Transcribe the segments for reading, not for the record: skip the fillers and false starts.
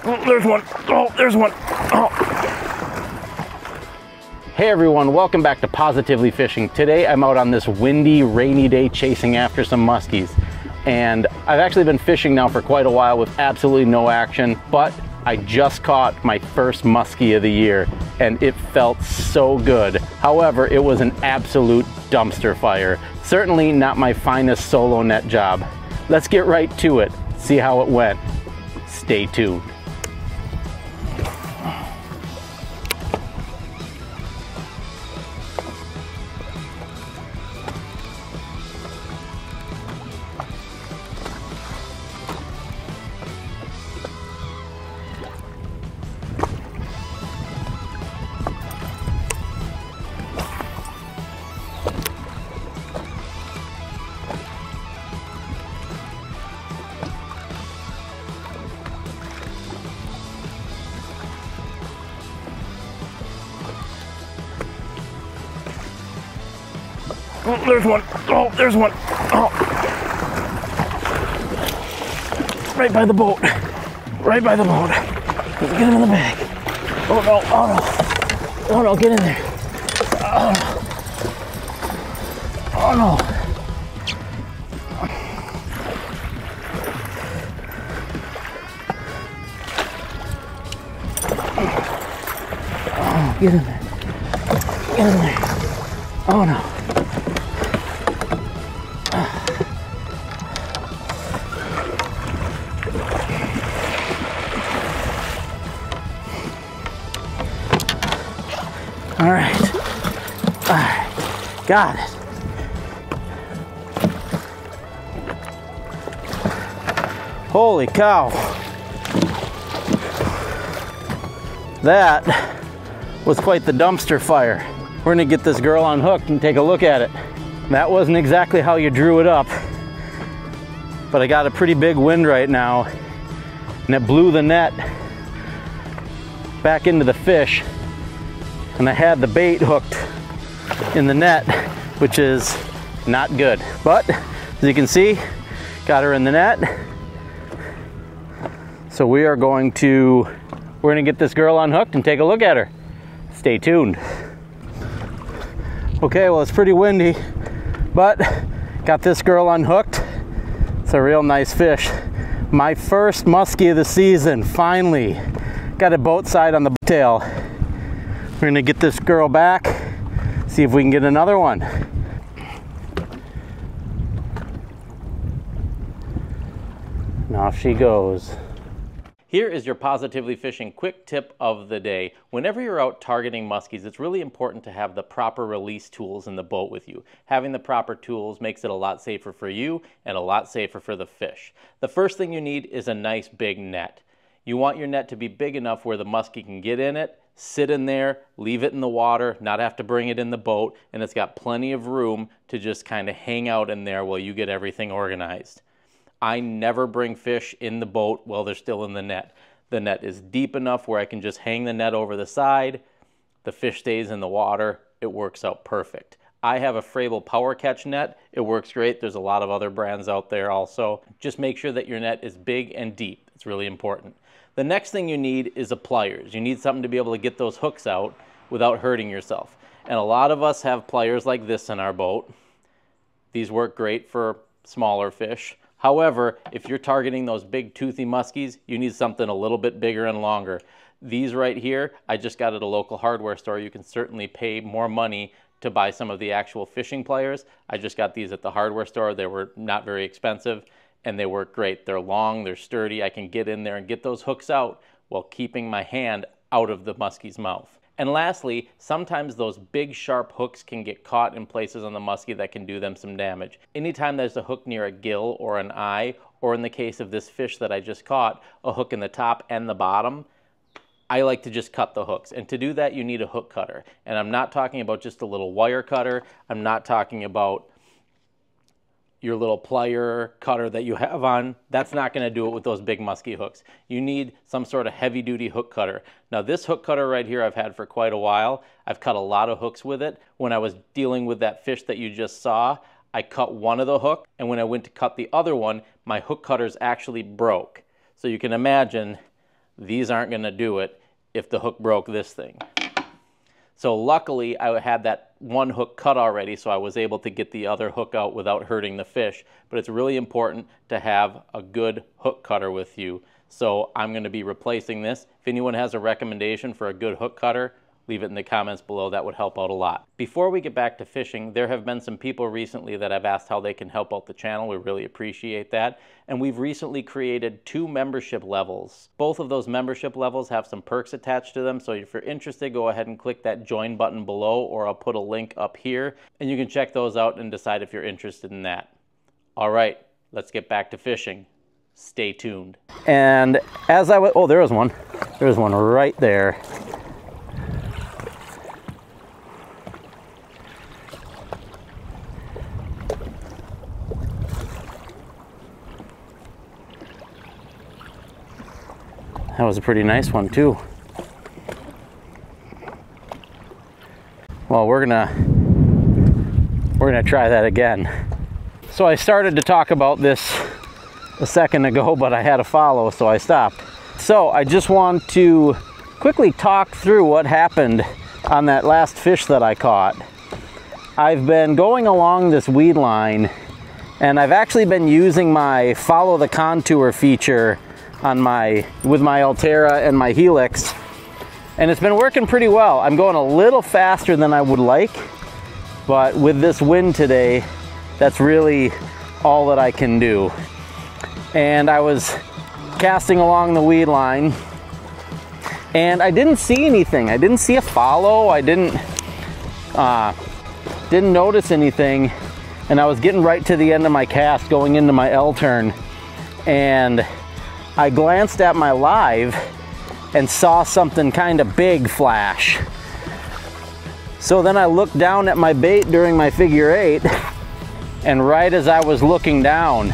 Oh, there's one. Oh, there's one. Oh. Hey everyone, welcome back to Positively Fishing. Today I'm out on this windy, rainy day chasing after some muskies. And I've actually been fishing now for quite a while with absolutely no action, but I just caught my first muskie of the year and it felt so good. However, it was an absolute dumpster fire. Certainly not my finest solo net job. Let's get right to it, see how it went. Stay tuned. Oh, there's one. Oh, there's one. Oh. Right by the boat. Right by the boat. Get him in the bag. Oh no, oh no. Oh no, get in there. Oh no. Oh no. Oh, get in there. Get in there. Oh no. All right, got it. Holy cow. That was quite the dumpster fire. We're gonna get this girl unhooked and take a look at it. That wasn't exactly how you drew it up, but I got a pretty big wind right now and it blew the net back into the fish. And I had the bait hooked in the net, which is not good. But as you can see, got her in the net. So we're gonna get this girl unhooked and take a look at her. Stay tuned. Okay, well it's pretty windy, but got this girl unhooked. It's a real nice fish. My first muskie of the season, finally. Got a boat side on the bucktail. We're gonna get this girl back, see if we can get another one. And off she goes. Here is your Positively Fishing quick tip of the day. Whenever you're out targeting muskies, it's really important to have the proper release tools in the boat with you. Having the proper tools makes it a lot safer for you and a lot safer for the fish. The first thing you need is a nice big net. You want your net to be big enough where the muskie can get in it, sit in there, leave it in the water, not have to bring it in the boat, and it's got plenty of room to just kind of hang out in there while you get everything organized. I never bring fish in the boat while they're still in the net. The net is deep enough where I can just hang the net over the side, the fish stays in the water, it works out perfect. I have a Fravel Power Catch net, it works great, there's a lot of other brands out there also. Just make sure that your net is big and deep, it's really important. The next thing you need is a pliers. You need something to be able to get those hooks out without hurting yourself. And a lot of us have pliers like this in our boat. These work great for smaller fish. However, if you're targeting those big toothy muskies, you need something a little bit bigger and longer. These right here, I just got at a local hardware store. You can certainly pay more money to buy some of the actual fishing pliers. I just got these at the hardware store. They were not very expensive. And they work great. They're long, they're sturdy. I can get in there and get those hooks out while keeping my hand out of the muskie's mouth. And lastly, sometimes those big sharp hooks can get caught in places on the muskie that can do them some damage. Anytime there's a hook near a gill or an eye, or in the case of this fish that I just caught, a hook in the top and the bottom, I like to just cut the hooks. And to do that, you need a hook cutter. And I'm not talking about just a little wire cutter. I'm not talking about your little plier cutter that you have on. That's not going to do it with those big musky hooks. You need some sort of heavy duty hook cutter. Now this hook cutter right here I've had for quite a while. I've cut a lot of hooks with it. When I was dealing with that fish that you just saw, I cut one of the hooks, and when I went to cut the other one, my hook cutters actually broke. So you can imagine These aren't going to do it if the hook broke this thing. So luckily I had that one hook cut already, so I was able to get the other hook out without hurting the fish. But it's really important to have a good hook cutter with you. So I'm going to be replacing this. If anyone has a recommendation for a good hook cutter, leave it in the comments below. That would help out a lot. Before we get back to fishing, there have been some people recently that have asked how they can help out the channel. We really appreciate that. And we've recently created 2 membership levels. Both of those membership levels have some perks attached to them. So if you're interested, go ahead and click that join button below, or I'll put a link up here and you can check those out and decide if you're interested in that. All right, let's get back to fishing. Stay tuned. And as I oh, there was one. There was one right there. That was a pretty nice one too. Well, we're gonna try that again. So I started to talk about this a second ago, but I had a follow, so I stopped. So I just want to quickly talk through what happened on that last fish that I caught. I've been going along this weed line, and I've actually been using my follow the contour feature on with my Altera and my Helix, and it's been working pretty well. I'm going a little faster than I would like, but with this wind today, that's really all that I can do. And I was casting along the weed line, and I didn't see anything. I didn't see a follow. I didn't notice anything, and I was getting right to the end of my cast going into my L turn, and I glanced at my live and saw something kind of big flash. So then I looked down at my bait during my figure 8, and right as I was looking down,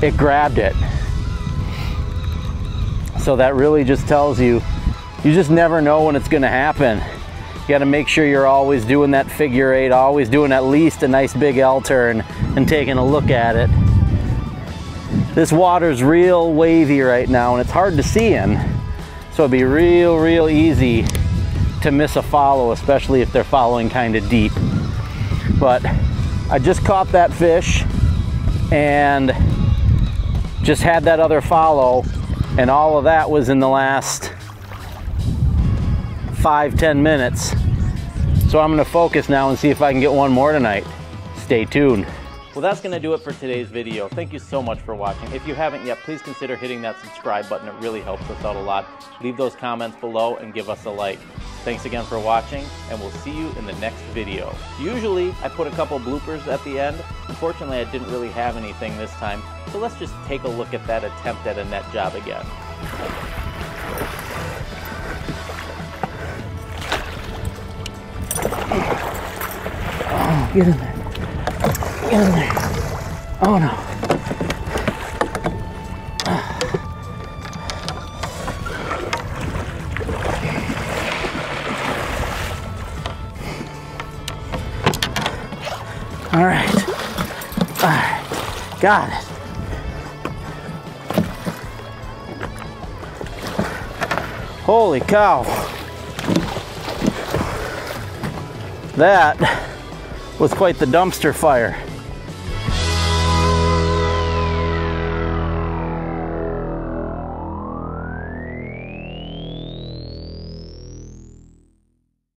it grabbed it. So that really just tells you, you just never know when it's gonna happen. You gotta make sure you're always doing that figure 8, always doing at least a nice big L turn and taking a look at it. This water's real wavy right now, and it's hard to see in. So it'd be real easy to miss a follow, especially if they're following kind of deep. But I just caught that fish and just had that other follow, and all of that was in the last 5-10 minutes. So I'm gonna focus now and see if I can get one more tonight. Stay tuned. Well, that's going to do it for today's video. Thank you so much for watching. If you haven't yet, please consider hitting that subscribe button. It really helps us out a lot. Leave those comments below and give us a like. Thanks again for watching, and we'll see you in the next video. Usually, I put a couple bloopers at the end. Unfortunately, I didn't really have anything this time, so let's just take a look at that attempt at a net job again. Oh, get in there. Get in there. Oh no. All right. Got it. Holy cow. That was quite the dumpster fire.